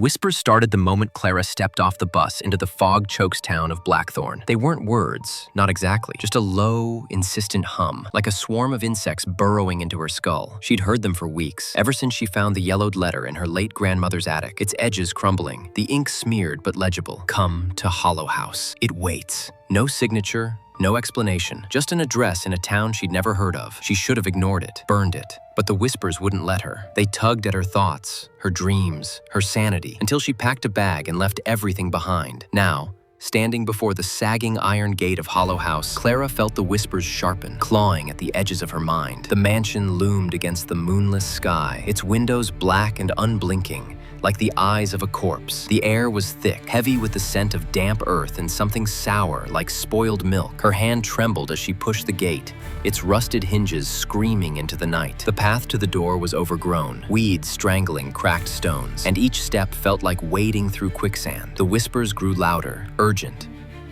whispers started the moment Clara stepped off the bus into the fog-choked town of Blackthorn. They weren't words, not exactly, just a low, insistent hum, like a swarm of insects burrowing into her skull. She'd heard them for weeks, ever since she found the yellowed letter in her late grandmother's attic, its edges crumbling, the ink smeared but legible. Come to Hollow House. It waits. No signature, no explanation, just an address in a town she'd never heard of. She should have ignored it, burned it. But the whispers wouldn't let her. They tugged at her thoughts, her dreams, her sanity, until she packed a bag and left everything behind. Now, standing before the sagging iron gate of Hollow House, Clara felt the whispers sharpen, clawing at the edges of her mind. The mansion loomed against the moonless sky, its windows black and unblinking, like the eyes of a corpse. The air was thick, heavy with the scent of damp earth and something sour like spoiled milk. Her hand trembled as she pushed the gate, its rusted hinges screaming into the night. The path to the door was overgrown, weeds strangling cracked stones, and each step felt like wading through quicksand. The whispers grew louder, urgent,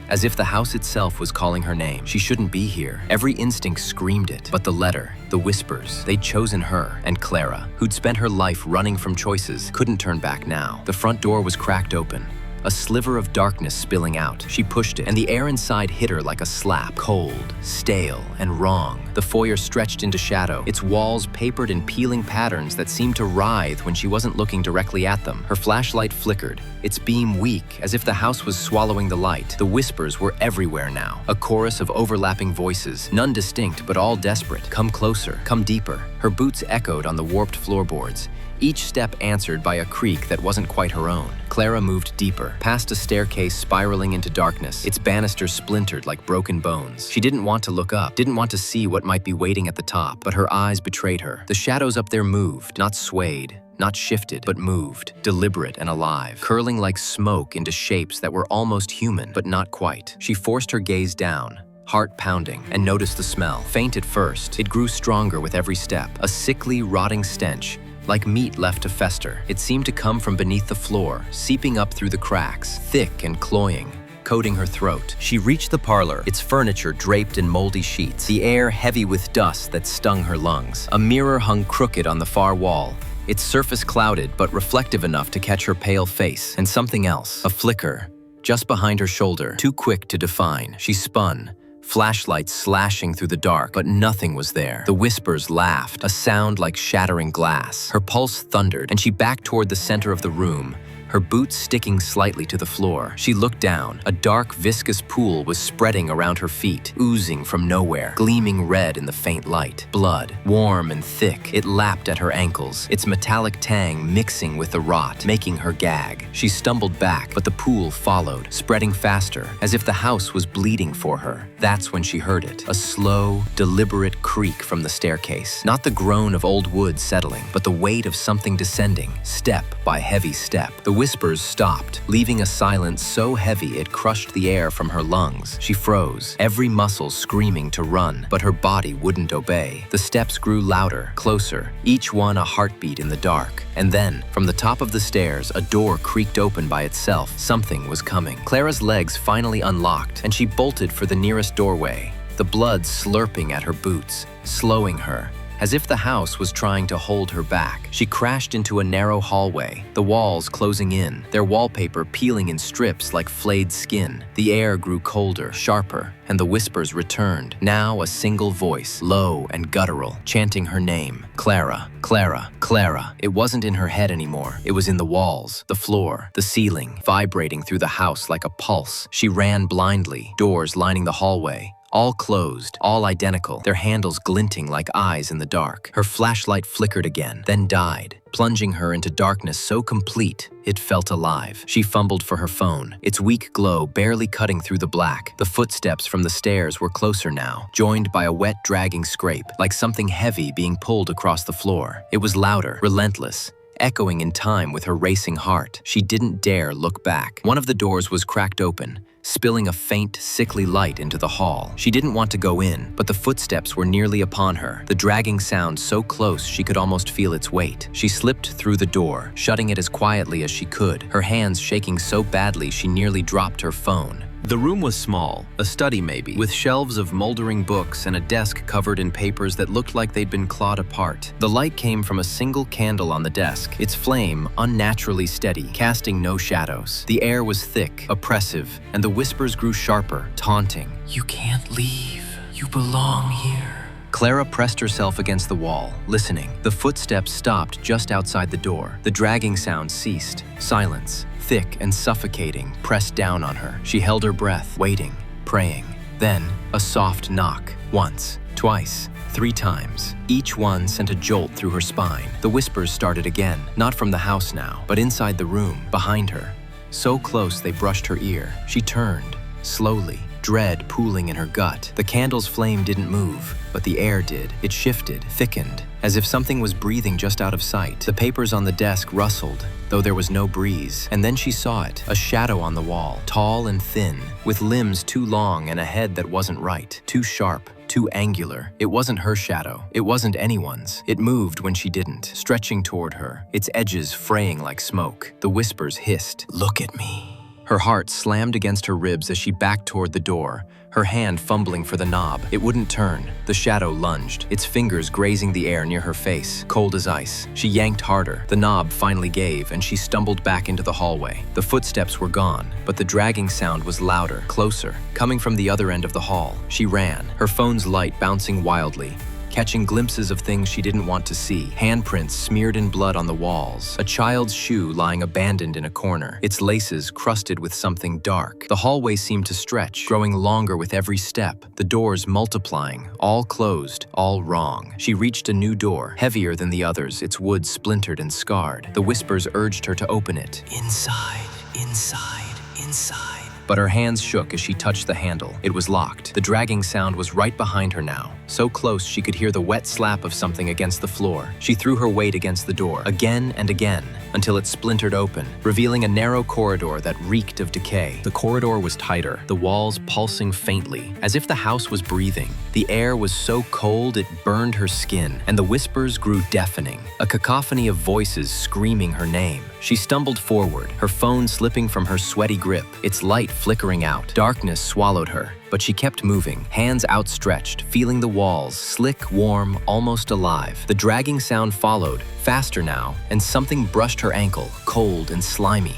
as if the house itself was calling her name. She shouldn't be here. Every instinct screamed it. But the letter, the whispers, they'd chosen her. And Clara, who'd spent her life running from choices, couldn't turn back now. The front door was cracked open, a sliver of darkness spilling out. She pushed it, and the air inside hit her like a slap. Cold, stale, and wrong. The foyer stretched into shadow, its walls papered in peeling patterns that seemed to writhe when she wasn't looking directly at them. Her flashlight flickered, its beam weak, as if the house was swallowing the light. The whispers were everywhere now, a chorus of overlapping voices, none distinct but all desperate. Come closer, come deeper. Her boots echoed on the warped floorboards, each step answered by a creak that wasn't quite her own. Clara moved deeper, past a staircase spiraling into darkness, its banisters splintered like broken bones. She didn't want to look up, didn't want to see what might be waiting at the top, but her eyes betrayed her. The shadows up there moved, not swayed, not shifted, but moved, deliberate and alive, curling like smoke into shapes that were almost human, but not quite. She forced her gaze down, heart pounding, and noticed the smell. Faint at first, it grew stronger with every step, a sickly, rotting stench, like meat left to fester. It seemed to come from beneath the floor, seeping up through the cracks, thick and cloying, coating her throat. She reached the parlor, its furniture draped in moldy sheets, the air heavy with dust that stung her lungs. A mirror hung crooked on the far wall, its surface clouded but reflective enough to catch her pale face. And something else, a flicker, just behind her shoulder, too quick to define. She spun, flashlight slashing through the dark, but nothing was there. The whispers laughed, a sound like shattering glass. Her pulse thundered, and she backed toward the center of the room, her boots sticking slightly to the floor. She looked down. A dark, viscous pool was spreading around her feet, oozing from nowhere, gleaming red in the faint light. Blood, warm and thick, it lapped at her ankles, its metallic tang mixing with the rot, making her gag. She stumbled back, but the pool followed, spreading faster, as if the house was bleeding for her. That's when she heard it, a slow, deliberate creak from the staircase. Not the groan of old wood settling, but the weight of something descending, step by heavy step. The whispers stopped, leaving a silence so heavy it crushed the air from her lungs. She froze, every muscle screaming to run, but her body wouldn't obey. The steps grew louder, closer, each one a heartbeat in the dark. And then, from the top of the stairs, a door creaked open by itself. Something was coming. Clara's legs finally unlocked, and she bolted for the nearest doorway, the blood slurping at her boots, slowing her, as if the house was trying to hold her back. She crashed into a narrow hallway, the walls closing in, their wallpaper peeling in strips like flayed skin. The air grew colder, sharper, and the whispers returned. Now a single voice, low and guttural, chanting her name. Clara, Clara, Clara. It wasn't in her head anymore. It was in the walls, the floor, the ceiling, vibrating through the house like a pulse. She ran blindly, doors lining the hallway, all closed, all identical, their handles glinting like eyes in the dark. Her flashlight flickered again, then died, plunging her into darkness so complete it felt alive. She fumbled for her phone, its weak glow barely cutting through the black. The footsteps from the stairs were closer now, joined by a wet, dragging scrape, like something heavy being pulled across the floor. It was louder, relentless, echoing in time with her racing heart. She didn't dare look back. One of the doors was cracked open, spilling a faint, sickly light into the hall. She didn't want to go in, but the footsteps were nearly upon her, the dragging sound so close she could almost feel its weight. She slipped through the door, shutting it as quietly as she could, her hands shaking so badly she nearly dropped her phone. The room was small, a study maybe, with shelves of moldering books and a desk covered in papers that looked like they'd been clawed apart. The light came from a single candle on the desk, its flame unnaturally steady, casting no shadows. The air was thick, oppressive, and the whispers grew sharper, taunting. You can't leave. You belong here. Clara pressed herself against the wall, listening. The footsteps stopped just outside the door. The dragging sound ceased. Silence, thick and suffocating, pressed down on her. She held her breath, waiting, praying. Then, a soft knock. Once, twice, 3 times. Each one sent a jolt through her spine. The whispers started again, not from the house now, but inside the room, behind her. So close they brushed her ear. She turned, slowly, dread pooling in her gut. The candle's flame didn't move, but the air did. It shifted, thickened, as if something was breathing just out of sight. The papers on the desk rustled, though there was no breeze. And then she saw it, a shadow on the wall, tall and thin, with limbs too long and a head that wasn't right, too sharp, too angular. It wasn't her shadow. It wasn't anyone's. It moved when she didn't, stretching toward her, its edges fraying like smoke. The whispers hissed, "Look at me." Her heart slammed against her ribs as she backed toward the door, her hand fumbling for the knob. It wouldn't turn. The shadow lunged, its fingers grazing the air near her face, cold as ice. She yanked harder. The knob finally gave, and she stumbled back into the hallway. The footsteps were gone, but the dragging sound was louder, closer, coming from the other end of the hall. She ran, her phone's light bouncing wildly, catching glimpses of things she didn't want to see. Handprints smeared in blood on the walls. A child's shoe lying abandoned in a corner, its laces crusted with something dark. The hallway seemed to stretch, growing longer with every step, the doors multiplying, all closed, all wrong. She reached a new door, heavier than the others, its wood splintered and scarred. The whispers urged her to open it. Inside, inside, inside. But her hands shook as she touched the handle. It was locked. The dragging sound was right behind her now, so close she could hear the wet slap of something against the floor. She threw her weight against the door, again and again, until it splintered open, revealing a narrow corridor that reeked of decay. The corridor was tighter, the walls pulsing faintly, as if the house was breathing. The air was so cold it burned her skin, and the whispers grew deafening, a cacophony of voices screaming her name. She stumbled forward, her phone slipping from her sweaty grip, its light flickering out. Darkness swallowed her, but she kept moving, hands outstretched, feeling the walls, slick, warm, almost alive. The dragging sound followed, faster now, and something brushed her ankle, cold and slimy.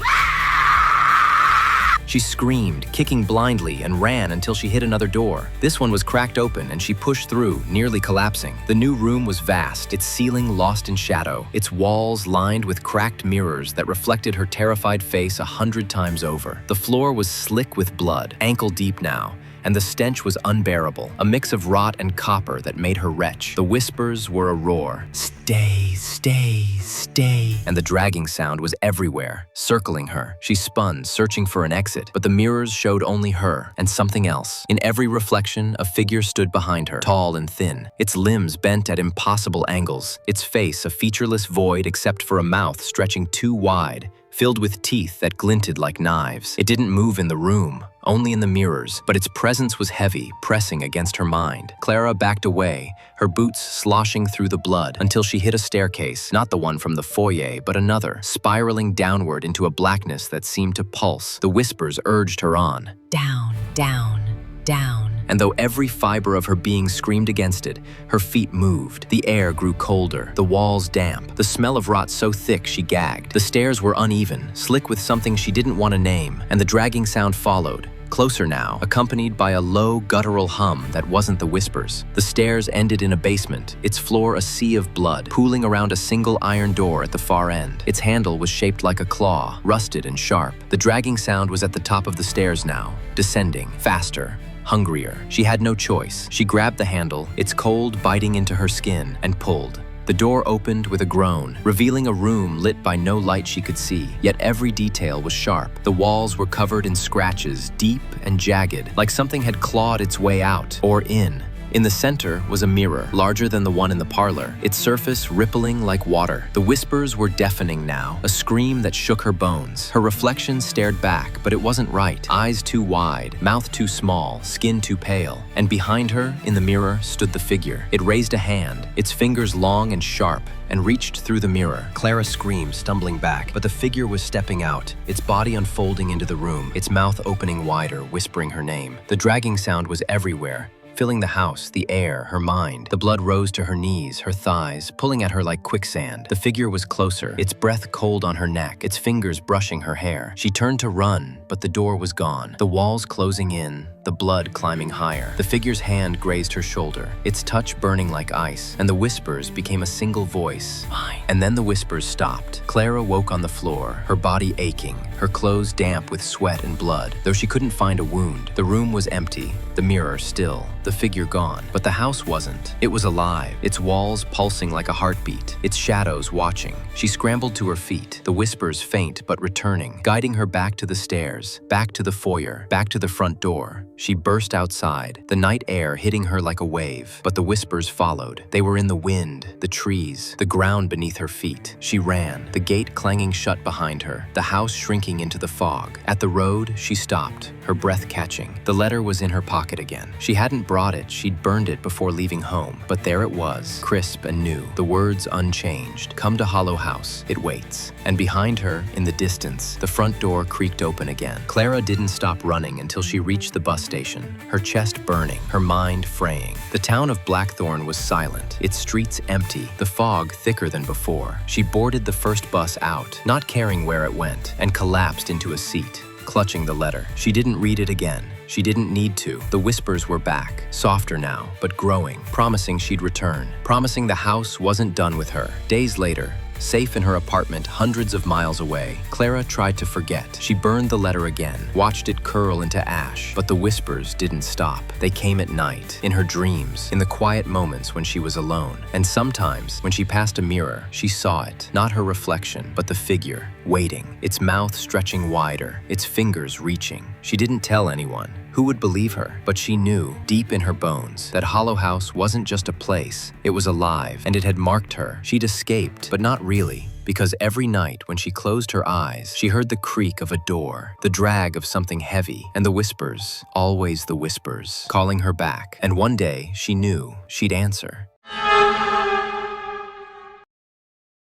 She screamed, kicking blindly, and ran until she hit another door. This one was cracked open, and she pushed through, nearly collapsing. The new room was vast, its ceiling lost in shadow, its walls lined with cracked mirrors that reflected her terrified face 100 times over. The floor was slick with blood, ankle-deep now, and the stench was unbearable, a mix of rot and copper that made her retch. The whispers were a roar. Stay, stay, stay. And the dragging sound was everywhere, circling her. She spun, searching for an exit, but the mirrors showed only her and something else. In every reflection, a figure stood behind her, tall and thin, its limbs bent at impossible angles, its face a featureless void except for a mouth stretching too wide, filled with teeth that glinted like knives. It didn't move in the room, only in the mirrors, but its presence was heavy, pressing against her mind. Clara backed away, her boots sloshing through the blood, until she hit a staircase, not the one from the foyer, but another, spiraling downward into a blackness that seemed to pulse. The whispers urged her on. Down, down, down. And though every fiber of her being screamed against it, her feet moved. The air grew colder, the walls damp, the smell of rot so thick she gagged. The stairs were uneven, slick with something she didn't want to name, and the dragging sound followed. Closer now, accompanied by a low, guttural hum that wasn't the whispers. The stairs ended in a basement, its floor a sea of blood, pooling around a single iron door at the far end. Its handle was shaped like a claw, rusted and sharp. The dragging sound was at the top of the stairs now, descending, faster, hungrier. She had no choice. She grabbed the handle, its cold biting into her skin, and pulled. The door opened with a groan, revealing a room lit by no light she could see, yet every detail was sharp. The walls were covered in scratches, deep and jagged, like something had clawed its way out or in. In the center was a mirror, larger than the one in the parlor, its surface rippling like water. The whispers were deafening now, a scream that shook her bones. Her reflection stared back, but it wasn't right. Eyes too wide, mouth too small, skin too pale. And behind her, in the mirror, stood the figure. It raised a hand, its fingers long and sharp, and reached through the mirror. Clara screamed, stumbling back, but the figure was stepping out, its body unfolding into the room, its mouth opening wider, whispering her name. The dragging sound was everywhere, filling the house, the air, her mind. The blood rose to her knees, her thighs, pulling at her like quicksand. The figure was closer, its breath cold on her neck, its fingers brushing her hair. She turned to run, but the door was gone. The walls closing in, the blood climbing higher. The figure's hand grazed her shoulder, its touch burning like ice, and the whispers became a single voice. Mine. And then the whispers stopped. Clara woke on the floor, her body aching, her clothes damp with sweat and blood. Though she couldn't find a wound, the room was empty, the mirror still, the figure gone. But the house wasn't. It was alive, its walls pulsing like a heartbeat, its shadows watching. She scrambled to her feet, the whispers faint but returning, guiding her back to the stairs, back to the foyer, back to the front door. She burst outside, the night air hitting her like a wave, but the whispers followed. They were in the wind, the trees, the ground beneath her feet. She ran, the gate clanging shut behind her, the house shrinking into the fog. At the road, she stopped, her breath catching. The letter was in her pocket again. She hadn't brought it, she'd burned it before leaving home, but there it was, crisp and new, the words unchanged. Come to Hollow House, it waits. And behind her, in the distance, the front door creaked open again. Clara didn't stop running until she reached the bus station, her chest burning, her mind fraying. The town of Blackthorn was silent, its streets empty, the fog thicker than before. She boarded the first bus out, not caring where it went, and collapsed into a seat, clutching the letter. She didn't read it again. She didn't need to. The whispers were back, softer now, but growing, promising she'd return, promising the house wasn't done with her. Days later, safe in her apartment hundreds of miles away, Clara tried to forget. She burned the letter again, watched it curl into ash, but the whispers didn't stop. They came at night, in her dreams, in the quiet moments when she was alone. And sometimes, when she passed a mirror, she saw it, not her reflection, but the figure, waiting, its mouth stretching wider, its fingers reaching. She didn't tell anyone. Who would believe her? But she knew, deep in her bones, that Hollow House wasn't just a place. It was alive, and it had marked her. She'd escaped, but not really. Because every night when she closed her eyes, she heard the creak of a door, the drag of something heavy, and the whispers, always the whispers, calling her back. And one day, she knew she'd answer.